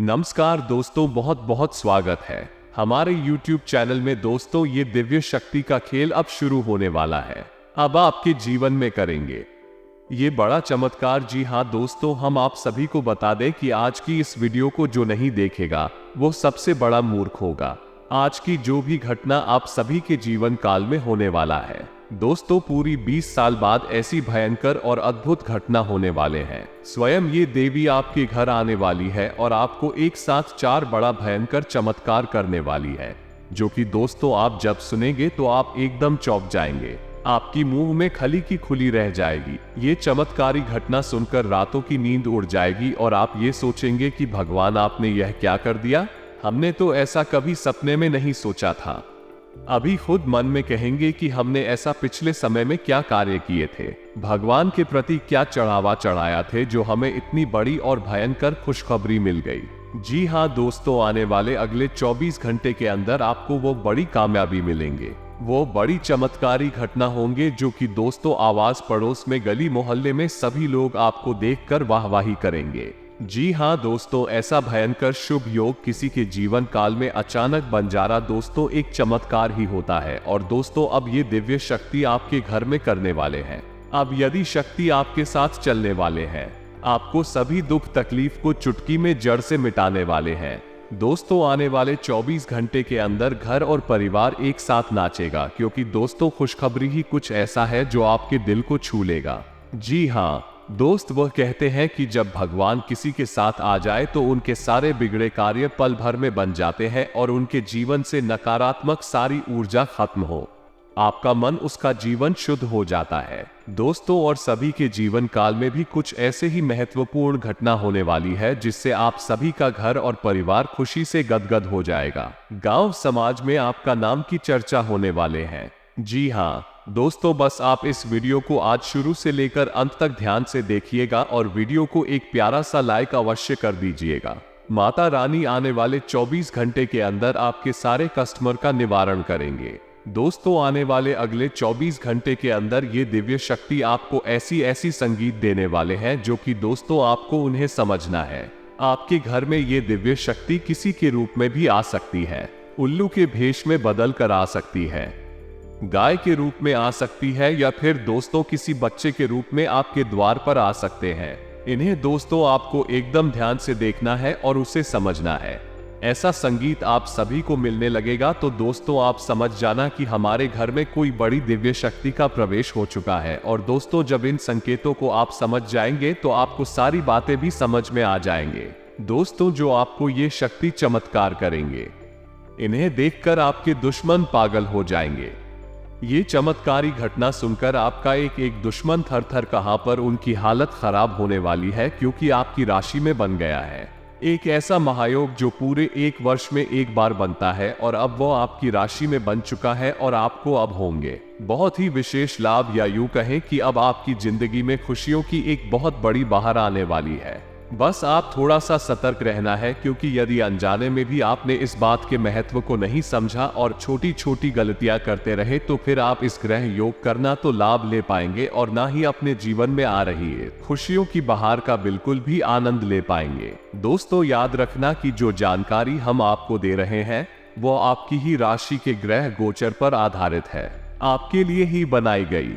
नमस्कार दोस्तों, बहुत बहुत स्वागत है हमारे YouTube चैनल में। दोस्तों, ये दिव्य शक्ति का खेल अब शुरू होने वाला है। अब आपके जीवन में करेंगे ये बड़ा चमत्कार। जी हाँ दोस्तों, हम आप सभी को बता दें कि आज की इस वीडियो को जो नहीं देखेगा वो सबसे बड़ा मूर्ख होगा। आज की जो भी घटना आप सभी के जीवन काल में होने वाला है दोस्तों, पूरी 20 साल बाद ऐसी भयंकर और अद्भुत घटना होने वाले हैं। स्वयं ये देवी आपके घर आने वाली है और आपको एक साथ 4 बड़ा भयंकर चमत्कार करने वाली है, जो कि दोस्तों आप जब सुनेंगे तो आप एकदम चौंक जाएंगे। आपकी मुंह में खली की खुली रह जाएगी। ये चमत्कारी घटना सुनकर रातों की नींद उड़ जाएगी और आप ये सोचेंगे कि भगवान, आपने यह क्या कर दिया। हमने तो ऐसा कभी सपने में नहीं सोचा था। अभी खुद मन में कहेंगे कि हमने ऐसा पिछले समय में क्या कार्य किए थे, भगवान के प्रति क्या चढ़ावा चढ़ाया थे, जो हमें इतनी बड़ी और भयंकर खुशखबरी मिल गई। जी हाँ दोस्तों, आने वाले अगले 24 घंटे के अंदर आपको वो बड़ी कामयाबी मिलेंगे, वो बड़ी चमत्कारी घटना होंगे जो कि दोस्तों आवाज पड़ोस में, गली मोहल्ले में सभी लोग आपको देखकर वाहवाही करेंगे। जी हाँ दोस्तों, ऐसा भयंकर शुभ योग किसी के जीवन काल में अचानक बंजारा दोस्तों एक चमत्कार ही होता है। और दोस्तों, अब ये दिव्य शक्ति आपके घर में करने वाले हैं। अब यदि शक्ति आपके साथ चलने वाले हैं, आपको सभी दुख तकलीफ को चुटकी में जड़ से मिटाने वाले हैं। दोस्तों, आने वाले 24 घंटे के अंदर घर और परिवार एक साथ नाचेगा, क्योंकि दोस्तों खुशखबरी ही कुछ ऐसा है जो आपके दिल को छू लेगा। जी हाँ दोस्त, वह कहते हैं कि जब भगवान किसी के साथ आ जाए तो उनके सारे बिगड़े कार्य पल भर में बन जाते हैं और उनके जीवन से नकारात्मक सारी ऊर्जा खत्म हो, आपका मन, उसका जीवन शुद्ध हो जाता है दोस्तों। और सभी के जीवन काल में भी कुछ ऐसे ही महत्वपूर्ण घटना होने वाली है जिससे आप सभी का घर और परिवार खुशी से गदगद हो जाएगा। गांव समाज में आपका नाम की चर्चा होने वाले हैं। जी हाँ दोस्तों, बस आप इस वीडियो को आज शुरू से लेकर अंत तक ध्यान से देखिएगा और वीडियो को एक प्यारा सा लाइक अवश्य कर दीजिएगा। माता रानी आने वाले 24 घंटे के अंदर आपके सारे कस्टमर का निवारण करेंगे। दोस्तों, आने वाले अगले 24 घंटे के अंदर ये दिव्य शक्ति आपको ऐसी ऐसी संगीत देने वाले हैं जो कि दोस्तों आपको उन्हें समझना है। आपके घर में ये दिव्य शक्ति किसी के रूप में भी आ सकती है, उल्लू के भेष में बदल कर आ सकती है, गाय के रूप में आ सकती है, या फिर दोस्तों किसी बच्चे के रूप में आपके द्वार पर आ सकते हैं। इन्हें दोस्तों आपको एकदम ध्यान से देखना है और उसे समझना है। ऐसा संगीत आप सभी को मिलने लगेगा तो दोस्तों आप समझ जाना कि हमारे घर में कोई बड़ी दिव्य शक्ति का प्रवेश हो चुका है। और दोस्तों, जब इन संकेतों को आप समझ जाएंगे तो आपको सारी बातें भी समझ में आ जाएंगे दोस्तों, जो आपको ये शक्ति चमत्कार करेंगे। इन्हें देखकर आपके दुश्मन पागल हो जाएंगे। ये चमत्कारी घटना सुनकर आपका एक दुश्मन थर थर कहां पर उनकी हालत खराब होने वाली है, क्योंकि आपकी राशि में बन गया है एक ऐसा महायोग जो पूरे 1 वर्ष में एक बार बनता है, और अब वो आपकी राशि में बन चुका है और आपको अब होंगे बहुत ही विशेष लाभ, या यूं कहें कि अब आपकी जिंदगी में खुशियों की एक बहुत बड़ी बहार आने वाली है। बस आप थोड़ा सा सतर्क रहना है, क्योंकि यदि अनजाने में भी आपने इस बात के महत्व को नहीं समझा और छोटी छोटी गलतियां करते रहे तो फिर आप इस ग्रह योग करना तो लाभ ले पाएंगे और ना ही अपने जीवन में आ रही है खुशियों की बहार का बिल्कुल भी आनंद ले पाएंगे। दोस्तों, याद रखना कि जो जानकारी हम आपको दे रहे हैं वो आपकी ही राशि के ग्रह गोचर पर आधारित है, आपके लिए ही बनाई गई।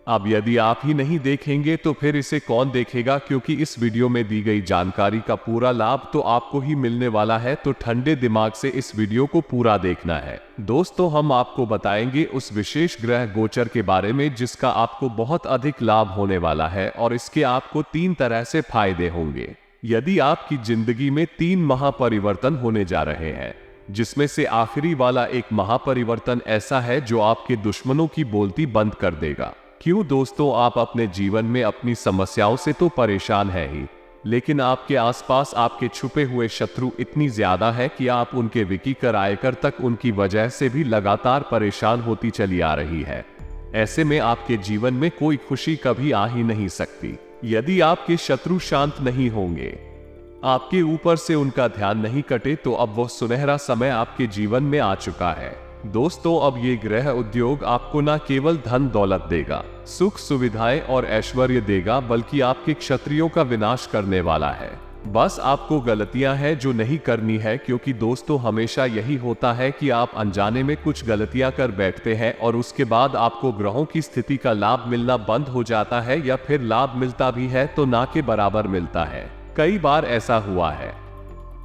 अब यदि आप ही नहीं देखेंगे तो फिर इसे कौन देखेगा, क्योंकि इस वीडियो में दी गई जानकारी का पूरा लाभ तो आपको ही मिलने वाला है। तो ठंडे दिमाग से इस वीडियो को पूरा देखना है दोस्तों। हम आपको बताएंगे उस विशेष ग्रह गोचर के बारे में जिसका आपको बहुत अधिक लाभ होने वाला है, और इसके आपको 3 तरह से फायदे होंगे। यदि आपकी जिंदगी में 3 महापरिवर्तन होने जा रहे हैं, जिसमें से आखिरी वाला एक महापरिवर्तन ऐसा है जो आपके दुश्मनों की बोलती बंद कर देगा। क्यों दोस्तों, आप अपने जीवन में अपनी समस्याओं से तो परेशान हैं ही, लेकिन आपके आसपास आपके छुपे हुए शत्रु इतनी ज्यादा है कि आप उनके विकी कर आयकर तक उनकी वजह से भी लगातार परेशान होती चली आ रही है। ऐसे में आपके जीवन में कोई खुशी कभी आ ही नहीं सकती यदि आपके शत्रु शांत नहीं होंगे, आपके ऊपर से उनका ध्यान नहीं कटे। तो अब वो सुनहरा समय आपके जीवन में आ चुका है दोस्तों। अब ये ग्रह उद्योग आपको न केवल धन दौलत देगा, सुख सुविधाएं और ऐश्वर्य देगा, बल्कि आपके क्षत्रियों का विनाश करने वाला है। बस आपको गलतियां हैं जो नहीं करनी है, क्योंकि दोस्तों हमेशा यही होता है कि आप अनजाने में कुछ गलतियां कर बैठते हैं और उसके बाद आपको ग्रहों की स्थिति का लाभ मिलना बंद हो जाता है, या फिर लाभ मिलता भी है तो ना के बराबर मिलता है। कई बार ऐसा हुआ है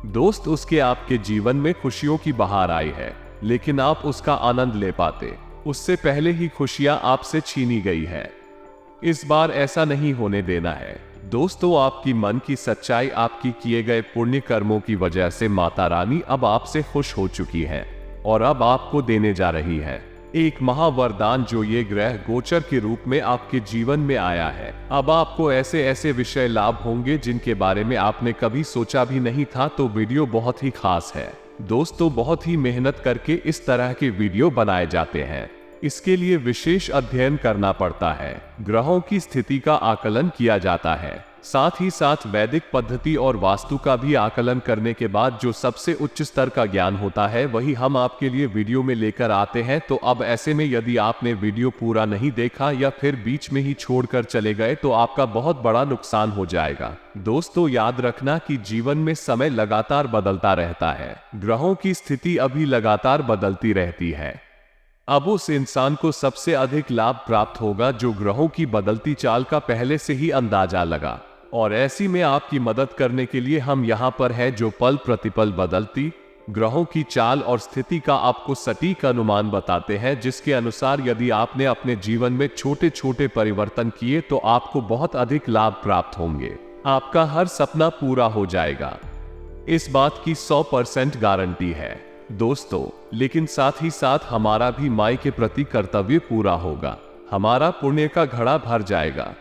दोस्त, उसके आपके जीवन में खुशियों की बहार आई है, लेकिन आप उसका आनंद ले पाते उससे पहले ही खुशियां आपसे छीनी गई है। इस बार ऐसा नहीं होने देना है दोस्तों। आपकी मन की सच्चाई, आपकी किए गए पुण्य कर्मों की वजह से माता रानी अब आपसे खुश हो चुकी है और अब आपको देने जा रही है एक महावरदान, जो ये ग्रह गोचर के रूप में आपके जीवन में आया है। अब आपको ऐसे ऐसे विषय लाभ होंगे जिनके बारे में आपने कभी सोचा भी नहीं था। तो वीडियो बहुत ही खास है दोस्तों। बहुत ही मेहनत करके इस तरह के वीडियो बनाए जाते हैं। इसके लिए विशेष अध्ययन करना पड़ता है, ग्रहों की स्थिति का आकलन किया जाता है, साथ ही साथ वैदिक पद्धति और वास्तु का भी आकलन करने के बाद जो सबसे उच्च स्तर का ज्ञान होता है वही हम आपके लिए वीडियो में लेकर आते हैं। तो अब ऐसे में यदि आपने वीडियो पूरा नहीं देखा या फिर बीच में ही छोड़कर चले गए तो आपका बहुत बड़ा नुकसान हो जाएगा। दोस्तों याद रखना कि जीवन में समय लगातार बदलता रहता है, ग्रहों की स्थिति अभी लगातार बदलती रहती है। अब उस इंसान को सबसे अधिक लाभ प्राप्त होगा जो ग्रहों की बदलती चाल का पहले से ही अंदाजा लगा, और ऐसी में आपकी मदद करने के लिए हम यहाँ पर हैं, जो पल प्रतिपल बदलती ग्रहों की चाल और स्थिति का आपको सटीक अनुमान बताते हैं, जिसके अनुसार यदि आपने अपने जीवन में छोटे छोटे परिवर्तन किए तो आपको बहुत अधिक लाभ प्राप्त होंगे, आपका हर सपना पूरा हो जाएगा। इस बात की 100% गारंटी है दोस्तों। लेकिन साथ ही साथ हमारा भी माई के प्रति कर्तव्य पूरा होगा, हमारा पुण्य का घड़ा भर जाएगा,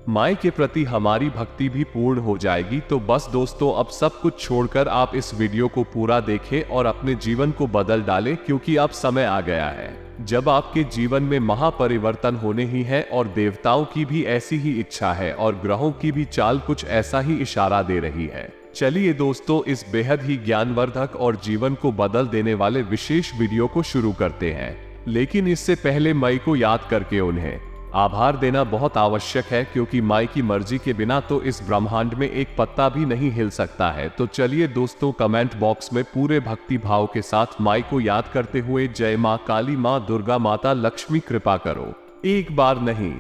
माई के प्रति हमारी भक्ति भी पूर्ण हो जाएगी। तो बस दोस्तों अब सब कुछ छोड़कर आप इस वीडियो को पूरा देखें और अपने जीवन को बदल डालें, क्योंकि अब समय आ गया है जब आपके जीवन में महापरिवर्तन होने ही है, और देवताओं की भी ऐसी ही इच्छा है और ग्रहों की भी चाल कुछ ऐसा ही इशारा दे रही है। चलिए दोस्तों इस बेहद ही ज्ञानवर्धक और जीवन को बदल देने वाले विशेष वीडियो को शुरू करते हैं। लेकिन इससे पहले माई को याद करके उन्हें आभार देना बहुत आवश्यक है, क्योंकि माई की मर्जी के बिना तो इस ब्रह्मांड में एक पत्ता भी नहीं हिल सकता है। तो चलिए दोस्तों कमेंट बॉक्स में पूरे भक्ति भाव के साथ माई को याद करते हुए जय मां काली, मां दुर्गा, माता लक्ष्मी कृपा करो, एक बार नहीं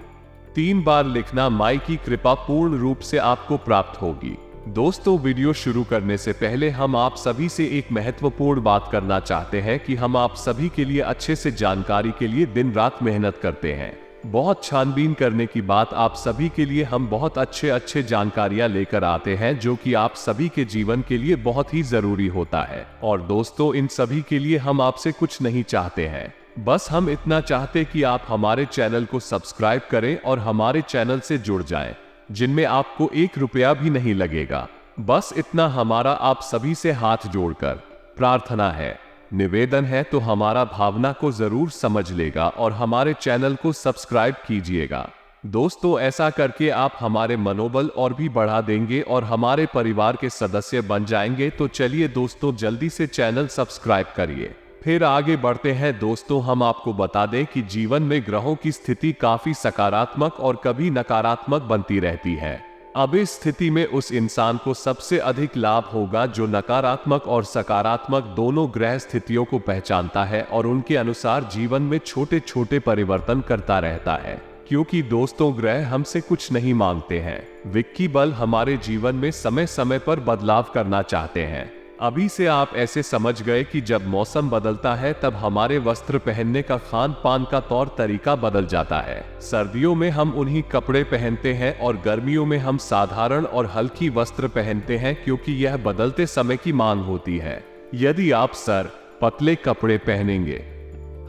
3 बार लिखना। माई की कृपा पूर्ण रूप से आपको प्राप्त होगी। दोस्तों वीडियो शुरू करने से पहले हम आप सभी से एक महत्वपूर्ण बात करना चाहते हैं कि हम आप सभी के लिए अच्छे से जानकारी के लिए दिन रात मेहनत करते हैं। बहुत छानबीन करने की बात, आप सभी के लिए हम बहुत अच्छे जानकारियां लेकर आते हैं, जो कि आप सभी के जीवन के लिए बहुत ही जरूरी होता है। और दोस्तों इन सभी के लिए हम आपसे कुछ नहीं चाहते हैं, बस हम इतना चाहते कि आप हमारे चैनल को सब्सक्राइब करें और हमारे चैनल से जुड़ जाएं, जिनमें आपको 1 रुपया भी नहीं लगेगा। बस इतना हमारा आप सभी से हाथ जोड़कर प्रार्थना है, निवेदन है। तो हमारा भावना को जरूर समझ लेगा और हमारे चैनल को सब्सक्राइब कीजिएगा। दोस्तों ऐसा करके आप हमारे मनोबल और भी बढ़ा देंगे और हमारे परिवार के सदस्य बन जाएंगे। तो चलिए दोस्तों जल्दी से चैनल सब्सक्राइब करिए। फिर आगे बढ़ते हैं दोस्तों, हम आपको बता दें कि जीवन में ग्रहों की स्थिति काफी सकारात्मक और कभी नकारात्मक बनती रहती है। अब इस स्थिति में उस इंसान को सबसे अधिक लाभ होगा जो नकारात्मक और सकारात्मक दोनों ग्रह स्थितियों को पहचानता है और उनके अनुसार जीवन में छोटे छोटे परिवर्तन करता रहता है। क्योंकि दोस्तों ग्रह हमसे कुछ नहीं मांगते हैं, विक्की बल हमारे जीवन में समय समय पर बदलाव करना चाहते हैं। अभी से आप ऐसे समझ गए कि जब मौसम बदलता है तब हमारे वस्त्र पहनने का खान पान का तौर तरीका बदल जाता है। सर्दियों में हम उन्हीं कपड़े पहनते हैं और गर्मियों में हम साधारण और हल्की वस्त्र पहनते हैं, क्योंकि यह बदलते समय की मांग होती है। यदि आप सर पतले कपड़े पहनेंगे,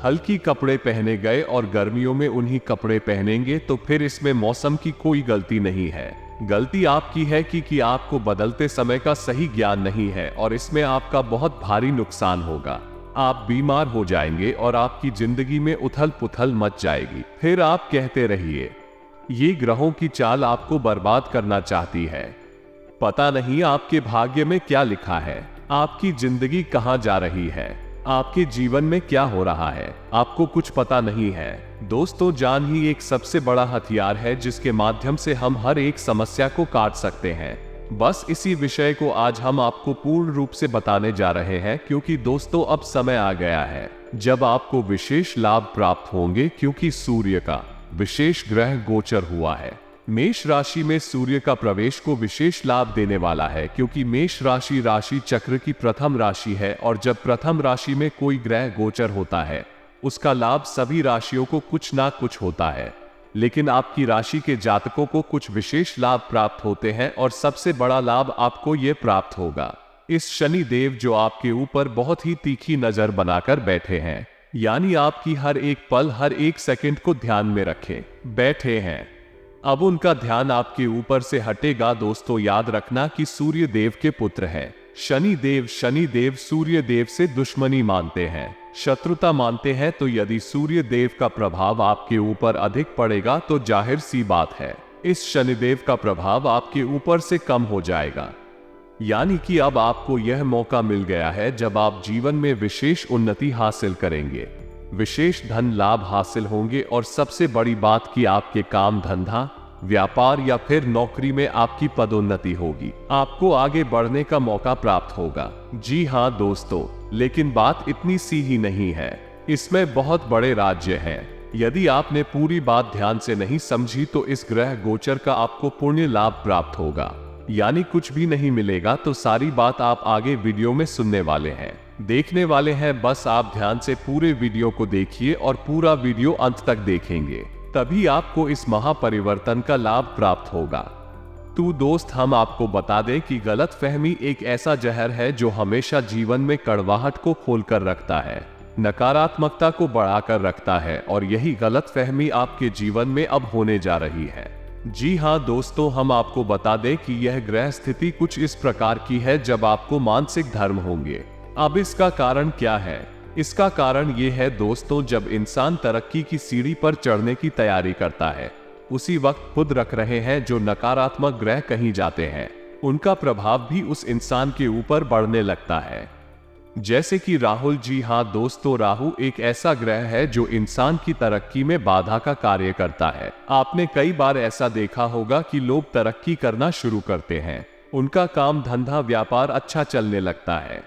हल्की कपड़े पहने गए और गर्मियों में उन्हीं कपड़े पहनेंगे तो फिर इसमें मौसम की कोई गलती नहीं है। गलती आपकी है कि आपको बदलते समय का सही ज्ञान नहीं है और इसमें आपका बहुत भारी नुकसान होगा। आप बीमार हो जाएंगे और आपकी जिंदगी में उथल पुथल मच जाएगी। फिर आप कहते रहिए ये ग्रहों की चाल आपको बर्बाद करना चाहती है। पता नहीं आपके भाग्य में क्या लिखा है, आपकी जिंदगी कहां जा रही है, आपके जीवन में क्या हो रहा है, आपको कुछ पता नहीं है। दोस्तों जान ही एक सबसे बड़ा हथियार है जिसके माध्यम से हम हर एक समस्या को काट सकते हैं। बस इसी विषय को आज हम आपको पूर्ण रूप से बताने जा रहे हैं, क्योंकि दोस्तों अब समय आ गया है जब आपको विशेष लाभ प्राप्त होंगे, क्योंकि सूर्य का विशेष ग्रह गोचर हुआ है। मेष राशि में सूर्य का प्रवेश को विशेष लाभ देने वाला है, क्योंकि मेष राशि राशि चक्र की प्रथम राशि है और जब प्रथम राशि में कोई ग्रह गोचर होता है उसका लाभ सभी राशियों को कुछ ना कुछ होता है, लेकिन आपकी राशि के जातकों को कुछ विशेष लाभ प्राप्त होते हैं और सबसे बड़ा लाभ आपको यह प्राप्त होगा। इस शनि देव जो आपके ऊपर बहुत ही तीखी नजर बनाकर बैठे हैं, यानी आपकी हर एक पल हर एक सेकंड को ध्यान में रखे बैठे हैं, अब उनका ध्यान आपके ऊपर से हटेगा। दोस्तों याद रखना कि सूर्य देव के पुत्र हैं शनि देव सूर्य देव से दुश्मनी मानते हैं, शत्रुता मानते हैं। तो यदि सूर्य देव का प्रभाव आपके ऊपर अधिक पड़ेगा तो जाहिर सी बात है इस शनिदेव का प्रभाव आपके ऊपर से कम हो जाएगा। यानी कि अब आपको यह मौका मिल गया है जब आप जीवन में विशेष उन्नति हासिल करेंगे, विशेष धन लाभ हासिल होंगे और सबसे बड़ी बात कि आपके काम धंधा व्यापार या फिर नौकरी में आपकी पदोन्नति होगी, आपको आगे बढ़ने का मौका प्राप्त होगा। जी हाँ दोस्तों, लेकिन बात इतनी सी ही नहीं है, इसमें बहुत बड़े राज्य हैं। यदि आपने पूरी बात ध्यान से नहीं समझी तो इस ग्रह गोचर का आपको पुण्य लाभ प्राप्त होगा, यानी कुछ भी नहीं मिलेगा। तो सारी बात आप आगे वीडियो में सुनने वाले हैं, देखने वाले हैं। बस आप ध्यान से पूरे वीडियो को देखिए और पूरा वीडियो अंत तक देखेंगे, तभी आपको इस महापरिवर्तन का लाभ प्राप्त होगा। तो दोस्त हम आपको बता दें कि गलतफहमी एक ऐसा जहर है जो हमेशा जीवन में कड़वाहट को खोलकर रखता है, नकारात्मकता को बढ़ाकर रखता है, और यही गलतफहमी आपके जीवन में अब होने जा रही है। जी हाँ दोस्तों, हम आपको बता दें कि यह ग्रह स्थिति कुछ इस प्रकार की है जब आपको मानसिक धर्म होंगे। अब इसका कारण क्या है? इसका कारण ये है दोस्तों, जब इंसान तरक्की की सीढ़ी पर चढ़ने की तैयारी करता है उसी वक्त खुद रख रहे हैं जो नकारात्मक ग्रह कहीं जाते हैं, उनका प्रभाव भी उस इंसान के ऊपर बढ़ने लगता है। जैसे कि राहुल। जी हाँ दोस्तों, राहु एक ऐसा ग्रह है जो इंसान की तरक्की में बाधा का कार्य करता है। आपने कई बार ऐसा देखा होगा कि लोग तरक्की करना शुरू करते हैं, उनका काम धंधा व्यापार अच्छा चलने लगता है,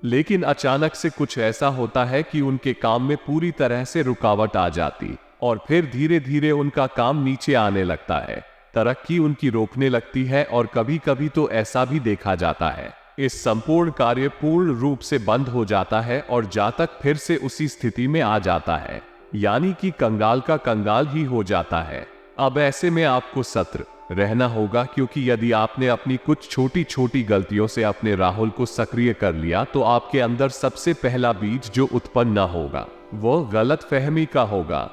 लेकिन अचानक से कुछ ऐसा होता है कि उनके काम में पूरी तरह से रुकावट आ जाती और फिर धीरे धीरे उनका काम नीचे आने लगता है, तरक्की उनकी रोकने लगती है और कभी कभी तो ऐसा भी देखा जाता है इस संपूर्ण कार्य पूर्ण रूप से बंद हो जाता है और जातक फिर से उसी स्थिति में आ जाता है, यानी कि कंगाल का कंगाल ही हो जाता है। अब ऐसे में आपको सतर्क रहना होगा, क्योंकि यदि आपने अपनी कुछ छोटी छोटी गलतियों से अपने राहुल को सक्रिय कर लिया तो आपके अंदर सबसे पहला बीज जो उत्पन्न होगा वो गलतफहमी का होगा।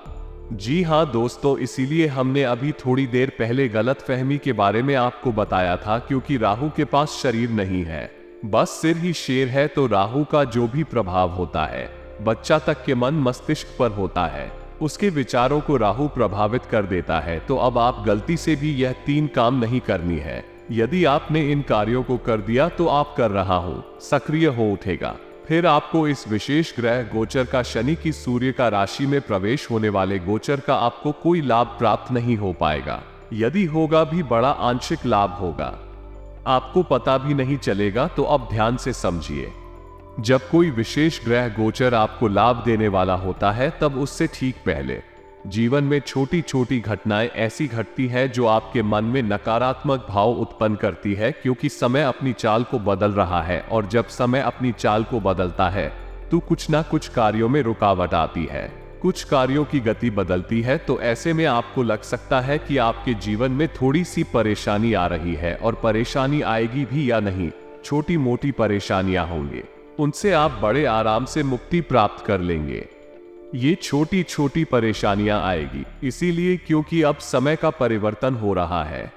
जी हाँ दोस्तों, इसीलिए हमने अभी थोड़ी देर पहले गलतफहमी के बारे में आपको बताया था, क्योंकि राहु के पास शरीर नहीं है, बस सिर ही शेर है। तो राहु का जो भी प्रभाव होता है बच्चा तक के मन मस्तिष्क पर होता है, उसके विचारों को राहु प्रभावित कर देता है। तो अब आप गलती से भी यह 3 काम नहीं करनी है। यदि आपने इन कार्यों को कर दिया तो आप कर रहा हूं सक्रिय हो उठेगा, फिर आपको इस विशेष ग्रह गोचर का शनि की सूर्य का राशि में प्रवेश होने वाले गोचर का आपको कोई लाभ प्राप्त नहीं हो पाएगा। यदि होगा भी बड़ा आंशिक लाभ होगा, आपको पता भी नहीं चलेगा। तो अब ध्यान से समझिए, जब कोई विशेष ग्रह गोचर आपको लाभ देने वाला होता है तब उससे ठीक पहले जीवन में छोटी छोटी घटनाएं ऐसी घटती है जो आपके मन में नकारात्मक भाव उत्पन्न करती है, क्योंकि समय अपनी चाल को बदल रहा है और जब समय अपनी चाल को बदलता है तो कुछ ना कुछ कार्यों में रुकावट आती है, कुछ कार्यों की गति बदलती है। तो ऐसे में आपको लग सकता है कि आपके जीवन में थोड़ी सी परेशानी आ रही है, और परेशानी आएगी भी या नहीं, छोटी मोटी परेशानियां होंगी, उनसे आप बड़े आराम से मुक्ति प्राप्त कर लेंगे। ये छोटी छोटी परेशानियां आएगी इसीलिए क्योंकि अब समय का परिवर्तन हो रहा है,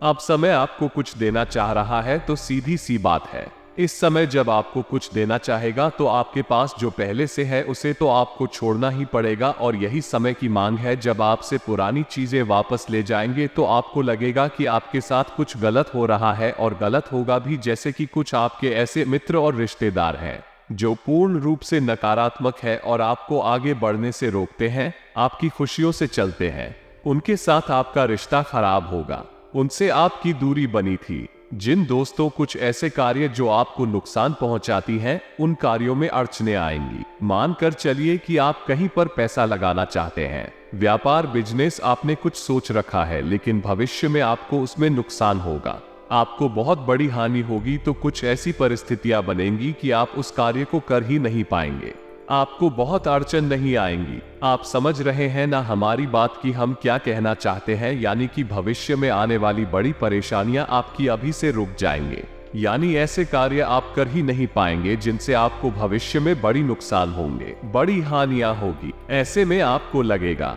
अब समय आपको कुछ देना चाह रहा है। तो सीधी सी बात है, इस समय जब आपको कुछ देना चाहेगा तो आपके पास जो पहले से है उसे तो आपको छोड़ना ही पड़ेगा, और यही समय की मांग है। जब आपसे पुरानी चीजें वापस ले जाएंगे तो आपको लगेगा कि आपके साथ कुछ गलत हो रहा है, और गलत होगा भी। जैसे कि कुछ आपके ऐसे मित्र और रिश्तेदार हैं जो पूर्ण रूप से नकारात्मक है और आपको आगे बढ़ने से रोकते हैं, आपकी खुशियों से चलते हैं, उनके साथ आपका रिश्ता खराब होगा, उनसे आपकी दूरी बनी थी। जिन दोस्तों कुछ ऐसे कार्य जो आपको नुकसान पहुंचाती हैं, उन कार्यों में अड़चने आएंगी। मानकर चलिए कि आप कहीं पर पैसा लगाना चाहते हैं, व्यापार बिजनेस आपने कुछ सोच रखा है, लेकिन भविष्य में आपको उसमें नुकसान होगा, आपको बहुत बड़ी हानि होगी, तो कुछ ऐसी परिस्थितियां बनेंगी कि आप उस कार्य को कर ही नहीं पाएंगे, आपको बहुत अड़चन नहीं आएंगी। आप समझ रहे हैं ना हमारी बात की हम क्या कहना चाहते हैं? यानी कि भविष्य में आने वाली बड़ी परेशानियां आपकी अभी से रुक जाएंगे, यानी ऐसे कार्य आप कर ही नहीं पाएंगे जिनसे आपको भविष्य में बड़ी नुकसान होंगे, बड़ी हानियां होगी। ऐसे में आपको लगेगा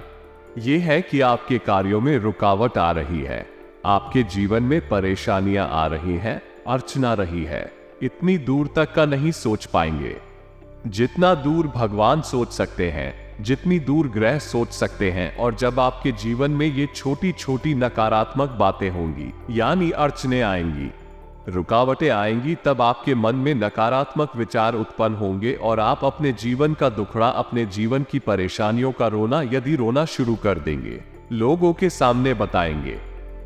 ये है कि आपके कार्यों में रुकावट आ रही है, आपके जीवन में परेशानियां आ रही हैं, अड़चना रही है। इतनी दूर तक का नहीं सोच पाएंगे जितना दूर भगवान सोच सकते हैं, जितनी दूर ग्रह सोच सकते हैं। और जब आपके जीवन में ये छोटी छोटी नकारात्मक बातें होंगी, यानी अड़चने आएंगी, रुकावटें आएंगी, तब आपके मन में नकारात्मक विचार उत्पन्न होंगे और आप अपने जीवन का दुखड़ा, अपने जीवन की परेशानियों का रोना यदि रोना शुरू कर देंगे, लोगों के सामने बताएंगे,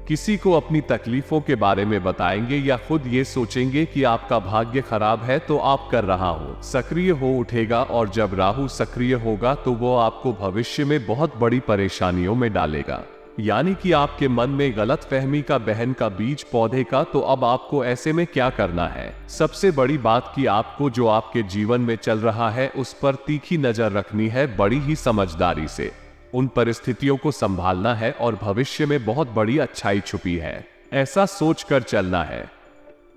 किसी को अपनी तकलीफों के बारे में बताएंगे, या खुद ये सोचेंगे कि आपका भाग्य खराब है तो आप कर रहा हो, सक्रिय हो उठेगा। और जब राहु सक्रिय होगा तो वो आपको भविष्य में बहुत बड़ी परेशानियों में डालेगा, यानी कि आपके मन में गलत फहमी का बहन का बीज पौधे का। तो अब आपको ऐसे में क्या करना है? सबसे बड़ी बात कि आपको जो आपके जीवन में चल रहा है उस पर तीखी नजर रखनी है, बड़ी ही समझदारी से उन परिस्थितियों को संभालना है, और भविष्य में बहुत बड़ी अच्छाई छुपी है, ऐसा सोचकर चलना है।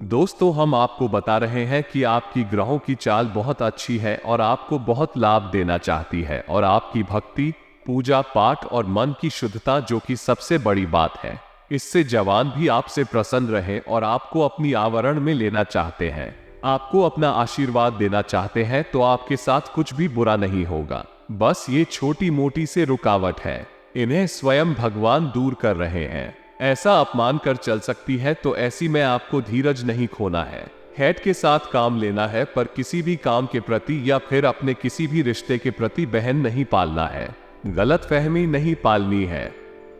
दोस्तों, हम आपको बता रहे हैं कि आपकी ग्रहों की चाल बहुत अच्छी है और आपको बहुत लाभ देना चाहती है, और आपकी भक्ति, पूजा पाठ और मन की शुद्धता, जो कि सबसे बड़ी बात है, इससे जवान भी आपसे प्रसन्न रहे और आपको अपनी आवरण में लेना चाहते हैं, आपको अपना आशीर्वाद देना चाहते हैं। तो आपके साथ कुछ भी बुरा नहीं होगा, बस ये छोटी मोटी से रुकावट है, इन्हें स्वयं भगवान दूर कर रहे हैं। ऐसा अपमान कर चल सकती है, तो ऐसी में आपको धीरज नहीं खोना है, हेड के साथ काम लेना है, पर किसी भी काम के प्रति या फिर अपने किसी भी रिश्ते के प्रति बहन नहीं पालना है, गलतफहमी नहीं पालनी है।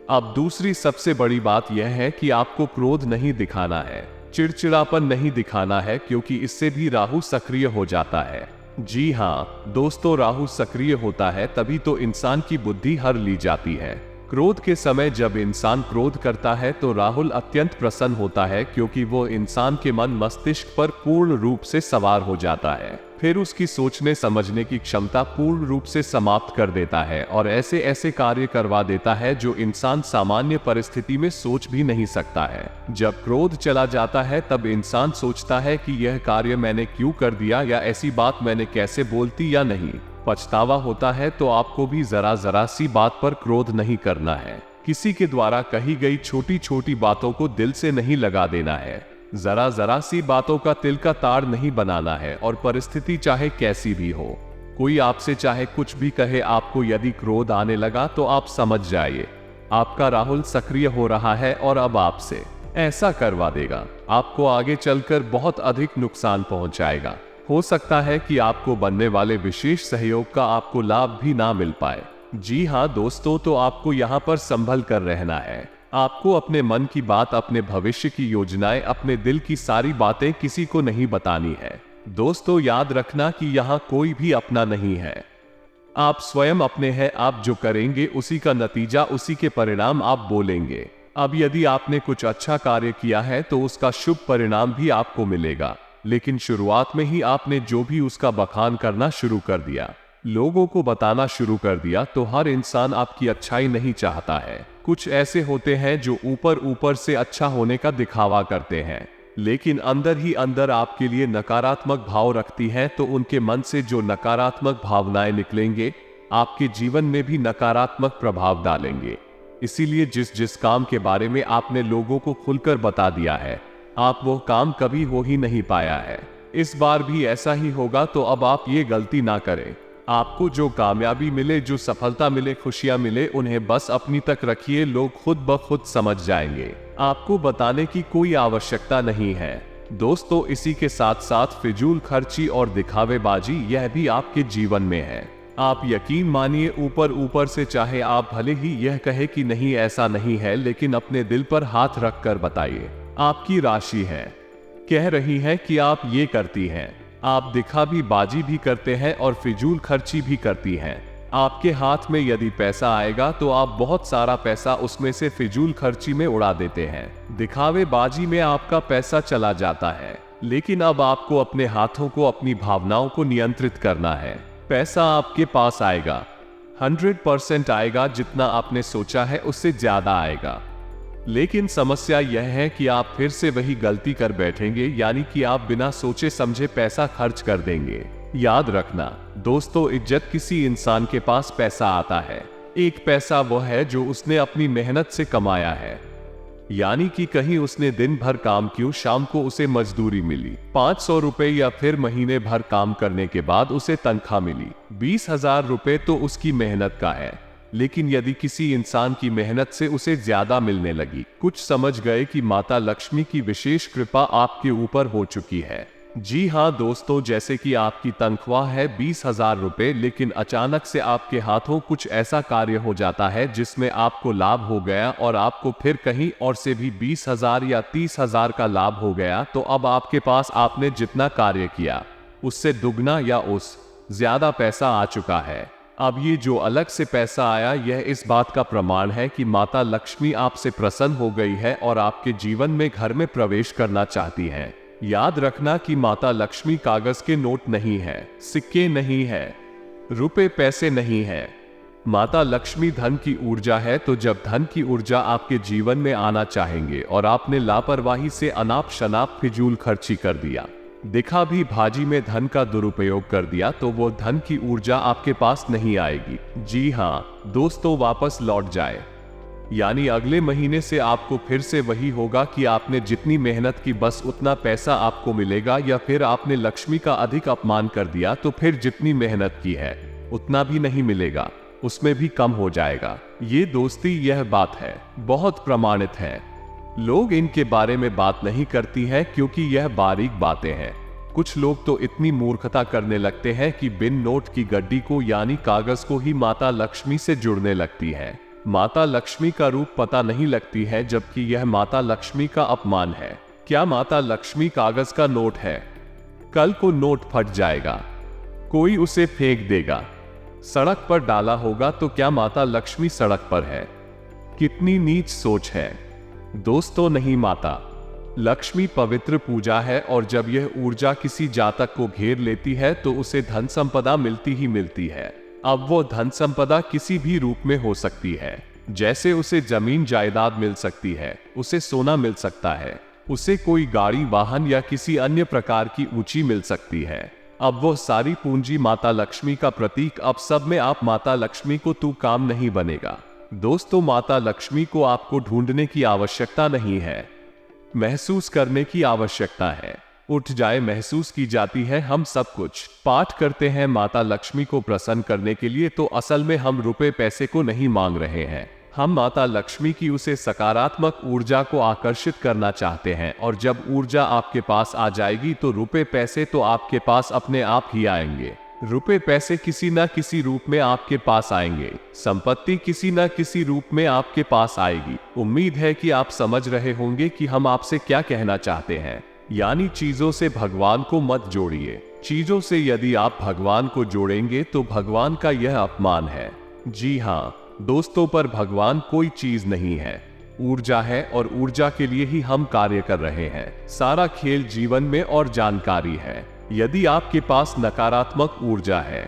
अब दूसरी सबसे बड़ी बात यह है कि आपको क्रोध नहीं दिखाना है, चिड़चिड़ापन नहीं दिखाना है, क्योंकि इससे भी राहु सक्रिय हो जाता है। जी हाँ दोस्तों, राहु सक्रिय होता है तभी तो इंसान की बुद्धि हर ली जाती है। क्रोध के समय जब इंसान क्रोध करता है तो राहुल अत्यंत प्रसन्न होता है, क्योंकि वो इंसान के मन मस्तिष्क पर पूर्ण रूप से सवार हो जाता है, फिर उसकी सोचने समझने की क्षमता पूर्ण रूप से समाप्त कर देता है, और ऐसे ऐसे कार्य करवा देता है जो इंसान सामान्य परिस्थिति में सोच भी नहीं सकता है। जब क्रोध चला जाता है तब इंसान सोचता है कि यह कार्य मैंने क्यों कर दिया, या ऐसी बात मैंने कैसे बोलती या नहीं, पछतावा होता है। तो आपको भी जरा सी बात पर क्रोध नहीं करना है, किसी के द्वारा कही गई छोटी छोटी बातों को दिल से नहीं लगा देना है, जरा सी बातों का तिल का ताड़ नहीं बनाना है। और परिस्थिति चाहे कैसी भी हो, कोई आपसे चाहे कुछ भी कहे, आपको यदि क्रोध आने लगा तो आप समझ जाइए आपका राहुल सक्रिय हो रहा है, और अब आपसे ऐसा करवा देगा, आपको आगे चलकर बहुत अधिक नुकसान पहुंचाएगा। हो सकता है कि आपको बनने वाले विशेष सहयोग का आपको लाभ भी ना मिल पाए। जी हाँ दोस्तों, तो आपको यहाँ पर संभल कर रहना है, आपको अपने मन की बात, अपने भविष्य की योजनाएं, अपने दिल की सारी बातें किसी को नहीं बतानी है। दोस्तों याद रखना कि यहाँ कोई भी अपना नहीं है, आप स्वयं अपने हैं, आप जो करेंगे उसी का नतीजा, उसी के परिणाम आप बोलेंगे। अब यदि आपने कुछ अच्छा कार्य किया है तो उसका शुभ परिणाम भी आपको मिलेगा, लेकिन शुरुआत में ही आपने जो भी उसका बखान करना शुरू कर दिया, लोगों को बताना शुरू कर दिया, तो हर इंसान आपकी अच्छाई नहीं चाहता है। कुछ ऐसे होते हैं जो ऊपर से अच्छा होने का दिखावा करते हैं, लेकिन अंदर ही अंदर आपके लिए नकारात्मक भाव रखती हैं, तो उनके मन से जो नकारात्मक भावनाएं निकलेंगे आपके जीवन में भी नकारात्मक प्रभाव डालेंगे। इसीलिए जिस काम के बारे में आपने लोगों को खुलकर बता दिया है, आप वो काम कभी हो ही नहीं पाया है, इस बार भी ऐसा ही होगा। तो अब आप ये गलती ना करें, आपको जो कामयाबी मिले, जो सफलता मिले, खुशियां मिले, उन्हें बस अपनी तक रखिए, लोग खुद ब खुद समझ जाएंगे, आपको बताने की कोई आवश्यकता नहीं है। दोस्तों इसी के साथ साथ फिजूल खर्ची और दिखावेबाजी यह भी आपके जीवन में है। आप यकीन मानिए, ऊपर से चाहे आप भले ही यह कहे कि नहीं ऐसा नहीं है, लेकिन अपने दिल पर हाथ रख कर बताइए, आपकी राशि है कह रही है कि आप ये करती हैं। आप दिखाबाजी भी करते हैं और फिजूल खर्ची भी करती हैं। आपके हाथ में यदि पैसा आएगा तो आप बहुत सारा पैसा उसमें से फिजूल खर्ची में उड़ा देते हैं। दिखावेबाजी में आपका पैसा चला जाता है, लेकिन अब आपको अपने हाथों को, अपनी भावनाओं को नियंत्रित करना है। पैसा आपके पास आएगा, 100% आएगा। जितना आपने सोचा है उससे ज्यादा आएगा। लेकिन समस्या यह है कि आप फिर से वही गलती कर बैठेंगे, यानी कि आप बिना सोचे समझे पैसा खर्च कर देंगे। याद रखना दोस्तों, इज्जत किसी इंसान के पास पैसा आता है, एक पैसा वो है जो उसने अपनी मेहनत से कमाया है। यानी कि कहीं उसने दिन भर काम किया, शाम को उसे मजदूरी मिली 500 रुपए, या फिर महीने भर काम करने के बाद उसे तनख्वाह मिली 20,000 रुपए, तो उसकी मेहनत का है। लेकिन यदि किसी इंसान की मेहनत से उसे ज्यादा मिलने लगी, कुछ समझ गए कि माता लक्ष्मी की विशेष कृपा आपके ऊपर हो चुकी है। जी हाँ दोस्तों, जैसे कि आपकी तनख्वाह है 20,000 रुपए, लेकिन अचानक से आपके हाथों कुछ ऐसा कार्य हो जाता है जिसमें आपको लाभ हो गया और आपको फिर कहीं और से भी 20,000 या 30,000 का लाभ हो गया, तो अब आपके पास आपने जितना कार्य किया उससे दुगना या उस ज्यादा पैसा आ चुका है। अब ये जो अलग से पैसा आया, यह इस बात का प्रमाण है कि माता लक्ष्मी आपसे प्रसन्न हो गई है और आपके जीवन में घर में प्रवेश करना चाहती हैं। याद रखना कि माता लक्ष्मी कागज के नोट नहीं है, सिक्के नहीं है, रुपए पैसे नहीं है। माता लक्ष्मी धन की ऊर्जा है। तो जब धन की ऊर्जा आपके जीवन में आना चाहेंगे और आपने लापरवाही से अनाप शनाप फिजूल खर्ची कर दिया, दिखाबाजी में धन का दुरुपयोग कर दिया, तो वो धन की ऊर्जा आपके पास नहीं आएगी। जी हाँ दोस्तों, वापस लौट जाए, यानी अगले महीने से आपको फिर से वही होगा कि आपने जितनी मेहनत की बस उतना पैसा आपको मिलेगा, या फिर आपने लक्ष्मी का अधिक अपमान कर दिया तो फिर जितनी मेहनत की है उतना भी नहीं मिलेगा, उसमें भी कम हो जाएगा। ये दोस्ती, यह बात है, बहुत प्रमाणित है। लोग इनके बारे में बात नहीं करती हैं क्योंकि यह बारीक बातें हैं। कुछ लोग तो इतनी मूर्खता करने लगते हैं कि बिन नोट की गड्डी को, यानी कागज को ही माता लक्ष्मी से जुड़ने लगती है। माता लक्ष्मी का रूप पता नहीं लगती है, जबकि यह माता लक्ष्मी का अपमान है। क्या माता लक्ष्मी कागज का नोट है? कल को नोट फट जाएगा, कोई उसे फेंक देगा, सड़क पर डाला होगा, तो क्या माता लक्ष्मी सड़क पर है? कितनी नीच सोच है दोस्तों। नहीं, माता लक्ष्मी पवित्र पूजा है, और जब यह ऊर्जा किसी जातक को घेर लेती है तो उसे धन संपदा मिलती ही मिलती है। अब वो धन संपदा किसी भी रूप में हो सकती है, जैसे उसे जमीन जायदाद मिल सकती है, उसे सोना मिल सकता है, उसे कोई गाड़ी वाहन या किसी अन्य प्रकार की ऊंची मिल सकती है। अब वो सारी पूंजी माता लक्ष्मी का प्रतीक, अब सब में आप माता लक्ष्मी को तू काम नहीं बनेगा। दोस्तों, माता लक्ष्मी को आपको ढूंढने की आवश्यकता नहीं है, महसूस करने की आवश्यकता है। उठ जाए महसूस की जाती है। हम सब कुछ पाठ करते हैं माता लक्ष्मी को प्रसन्न करने के लिए, तो असल में हम रुपए पैसे को नहीं मांग रहे हैं, हम माता लक्ष्मी की उसे सकारात्मक ऊर्जा को आकर्षित करना चाहते हैं। और जब ऊर्जा आपके पास आ जाएगी तो रुपए पैसे तो आपके पास अपने आप ही आएंगे। रुपए पैसे किसी न किसी रूप में आपके पास आएंगे, संपत्ति किसी न किसी रूप में आपके पास आएगी। उम्मीद है कि आप समझ रहे होंगे कि हम आपसे क्या कहना चाहते हैं। यानी चीजों से भगवान को मत जोड़िए। चीजों से यदि आप भगवान को जोड़ेंगे तो भगवान का यह अपमान है। जी हाँ दोस्तों, पर भगवान कोई चीज नहीं है, ऊर्जा है, और ऊर्जा के लिए ही हम कार्य कर रहे हैं। सारा खेल जीवन में और जानकारी है। यदि आपके पास नकारात्मक ऊर्जा है,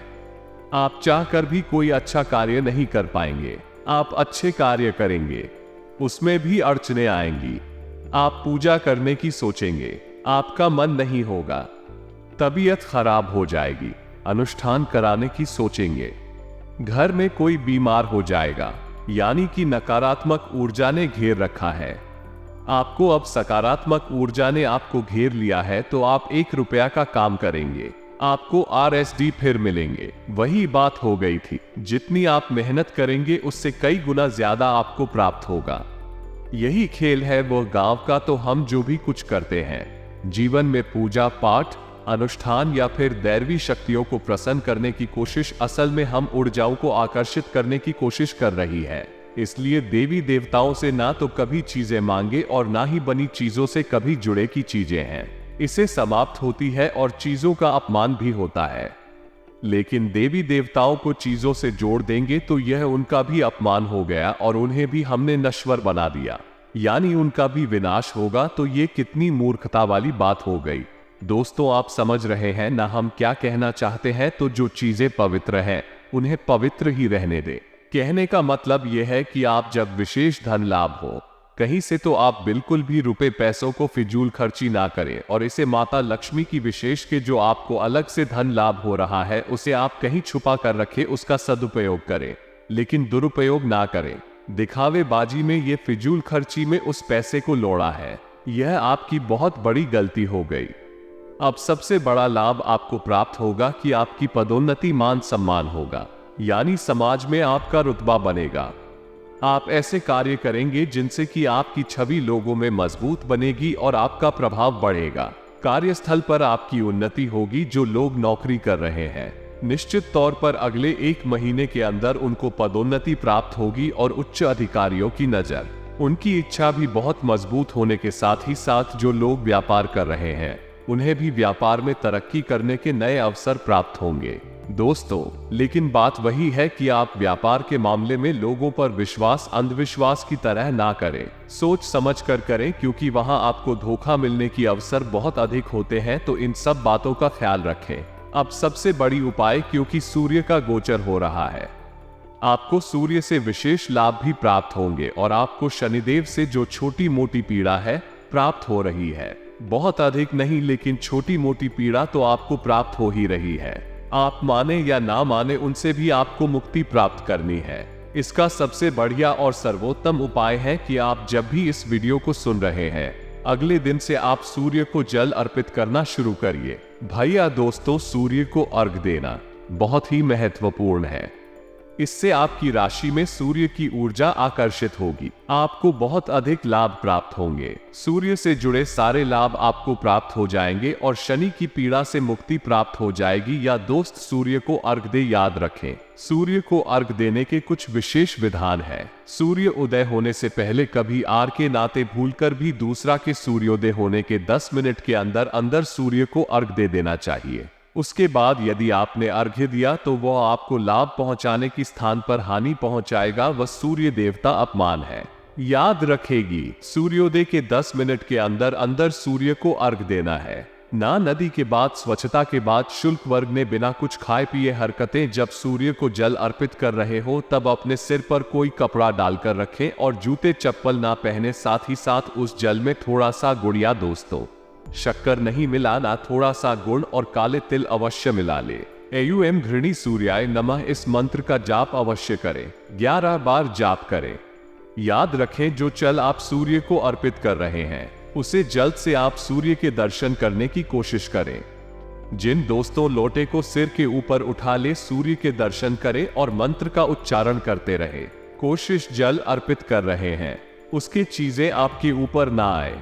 आप चाहकर भी कोई अच्छा कार्य नहीं कर पाएंगे। आप अच्छे कार्य करेंगे, उसमें भी अड़चने आएंगी। आप पूजा करने की सोचेंगे, आपका मन नहीं होगा, तबीयत खराब हो जाएगी। अनुष्ठान कराने की सोचेंगे, घर में कोई बीमार हो जाएगा। यानी कि नकारात्मक ऊर्जा ने घेर रखा है आपको। अब सकारात्मक ऊर्जा ने आपको घेर लिया है, तो आप 1 रुपया का काम करेंगे, आपको RSD फिर मिलेंगे। वही बात हो गई थी, जितनी आप मेहनत करेंगे उससे कई गुना ज्यादा आपको प्राप्त होगा। यही खेल है वो गांव का। तो हम जो भी कुछ करते हैं जीवन में, पूजा पाठ, अनुष्ठान या फिर दैवी शक्तियों को प्रसन्न करने की कोशिश, असल में हम ऊर्जाओं को आकर्षित करने की कोशिश कर रही है। इसलिए देवी देवताओं से ना तो कभी चीजें मांगे और ना ही बनी चीजों से कभी जुड़े की चीजें हैं। इसे समाप्त होती है और चीजों का अपमान भी होता है। लेकिन देवी देवताओं को चीजों से जोड़ देंगे तो यह उनका भी अपमान हो गया और उन्हें भी हमने नश्वर बना दिया, यानी उनका भी विनाश होगा। तो ये कितनी मूर्खता वाली बात हो गई। दोस्तों, आप समझ रहे हैं ना हम क्या कहना चाहते हैं? तो जो चीजें पवित्र हैं उन्हें पवित्र ही रहने दें। कहने का मतलब यह है कि आप जब विशेष धन लाभ हो कहीं से, तो आप बिल्कुल भी रुपए पैसों को फिजूल खर्ची ना करें और इसे माता लक्ष्मी की विशेष के जो आपको अलग से धन लाभ हो रहा है उसे आप कहीं छुपा कर रखें, उसका सदुपयोग करें, लेकिन दुरुपयोग ना करें। दिखावेबाजी में, ये फिजूल खर्ची में उस पैसे को लौड़ा है। यह आपकी बहुत बड़ी गलती हो गई। अब सबसे बड़ा लाभ आपको प्राप्त होगा कि आपकी पदोन्नति, मान सम्मान होगा, यानी समाज में आपका रुतबा बनेगा। आप ऐसे कार्य करेंगे जिनसे कि आपकी छवि लोगों में मजबूत बनेगी और आपका प्रभाव बढ़ेगा। कार्यस्थल पर आपकी उन्नति होगी। जो लोग नौकरी कर रहे हैं, निश्चित तौर पर अगले 1 महीने के अंदर उनको पदोन्नति प्राप्त होगी और उच्च अधिकारियों की नजर, उनकी इच्छा भी बहुत मजबूत होने के साथ ही साथ जो लोग व्यापार कर रहे हैं उन्हें भी व्यापार में तरक्की करने के नए अवसर प्राप्त होंगे। दोस्तों, लेकिन बात वही है कि आप व्यापार के मामले में लोगों पर विश्वास अंधविश्वास की तरह ना करें। सोच समझ कर करें, क्योंकि वहां आपको धोखा मिलने की अवसर बहुत अधिक होते हैं। तो इन सब बातों का ख्याल रखें। अब सबसे बड़ी उपाय, क्योंकि सूर्य का गोचर हो रहा है, आपको सूर्य से विशेष लाभ भी प्राप्त होंगे और आपको शनिदेव से जो छोटी मोटी पीड़ा है प्राप्त हो रही है, बहुत अधिक नहीं लेकिन छोटी मोटी पीड़ा तो आपको प्राप्त हो ही रही है। आप माने या ना माने, उनसे भी आपको मुक्ति प्राप्त करनी है। इसका सबसे बढ़िया और सर्वोत्तम उपाय है कि आप जब भी इस वीडियो को सुन रहे हैं, अगले दिन से आप सूर्य को जल अर्पित करना शुरू करिए। भैया दोस्तों, सूर्य को अर्घ देना बहुत ही महत्वपूर्ण है। इससे आपकी राशि में सूर्य की ऊर्जा आकर्षित होगी, आपको बहुत अधिक लाभ प्राप्त होंगे। सूर्य से जुड़े सारे लाभ आपको प्राप्त हो जाएंगे और शनि की पीड़ा से मुक्ति प्राप्त हो जाएगी। या दोस्त, सूर्य को अर्घ दे, याद रखें, सूर्य को अर्घ देने के कुछ विशेष विधान है। सूर्य उदय होने से पहले कभी आर के नाते भूलकर भी दूसरा के सूर्योदय होने के 10 मिनट के अंदर अंदर सूर्य को अर्घ दे देना चाहिए। उसके बाद यदि आपने अर्घ्य दिया तो वह आपको लाभ पहुंचाने की स्थान पर हानि पहुंचाएगा। वह सूर्य देवता अपमान है। याद रखेगी, सूर्योदय के 10 मिनट के अंदर अंदर सूर्य को अर्घ देना है। ना नदी के बाद, स्वच्छता के बाद, शुल्क वर्ग ने बिना कुछ खाए पिए हरकतें। जब सूर्य को जल अर्पित कर रहे हो तब अपने सिर पर कोई कपड़ा डालकर रखें और जूते चप्पल ना पहने। साथ ही साथ उस जल में थोड़ा सा गुड़, या दोस्तों शक्कर नहीं मिलाना, थोड़ा सा गुड़ और काले तिल अवश्य मिला ले। एयुएम घृणी सूर्याय नमः, इस मंत्र का जाप अवश्य करें। 11 बार जाप करें। याद रखें, जो जल आप सूर्य को अर्पित कर रहे हैं उसे जल्द से आप सूर्य के दर्शन करने की कोशिश करें। जिन दोस्तों लोटे को सिर के ऊपर उठा ले, सूर्य के दर्शन करें और मंत्र का उच्चारण करते रहे। कोशिश जल अर्पित कर रहे हैं उसकी चीजें आपके ऊपर ना आए,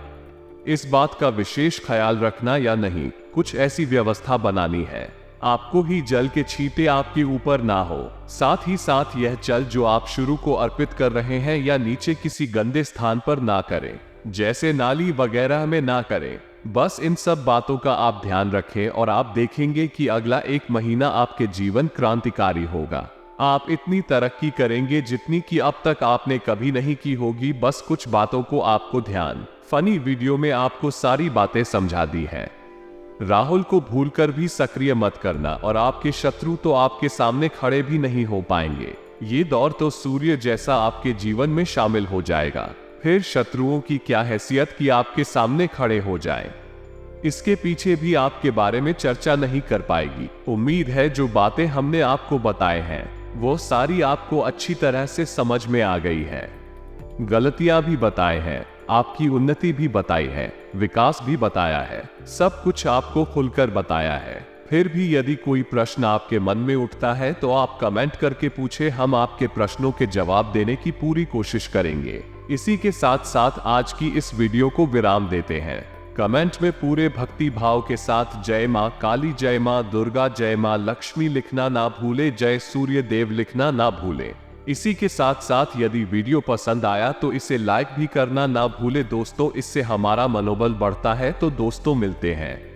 इस बात का विशेष ख्याल रखना। या नहीं, कुछ ऐसी व्यवस्था बनानी है आपको ही जल के छींटे आपके ऊपर ना हो। साथ ही साथ यह जल जो आप शुरू को अर्पित कर रहे हैं या नीचे किसी गंदे स्थान पर ना करें, जैसे नाली वगैरह में ना करें। बस इन सब बातों का आप ध्यान रखें और आप देखेंगे कि अगला 1 महीना आपके जीवन क्रांतिकारी होगा। आप इतनी तरक्की करेंगे जितनी कि अब तक आपने कभी नहीं की होगी। बस कुछ बातों को आपको ध्यान, फनी वीडियो में आपको सारी बातें समझा दी है। राहुल को भूलकर भी सक्रिय मत करना और आपके शत्रु तो आपके सामने खड़े भी नहीं हो पाएंगे। ये दौर तो सूर्य जैसा आपके जीवन में शामिल हो जाएगा। फिर शत्रुओं की क्या हैसियत कि आपके सामने खड़े हो जाएं। इसके पीछे भी आपके बारे में चर्चा नहीं कर पाएगी। उम्मीद है जो बातें हमने आपको बताए हैं वो सारी आपको अच्छी तरह से समझ में आ गई है। गलतियां भी बताए हैं, आपकी उन्नति भी बताई है, विकास भी बताया है, सब कुछ आपको खुलकर बताया है। फिर भी यदि कोई प्रश्न आपके मन में उठता है तो आप कमेंट करके पूछे, हम आपके प्रश्नों के जवाब देने की पूरी कोशिश करेंगे। इसी के साथ साथ आज की इस वीडियो को विराम देते हैं। कमेंट में पूरे भक्ति भाव के साथ जय मां काली, जय मां दुर्गा, जय मां लक्ष्मी लिखना ना भूले, जय सूर्य देव लिखना ना भूले। इसी के साथ साथ यदि वीडियो पसंद आया तो इसे लाइक भी करना ना भूले दोस्तों, इससे हमारा मनोबल बढ़ता है। तो दोस्तों मिलते हैं।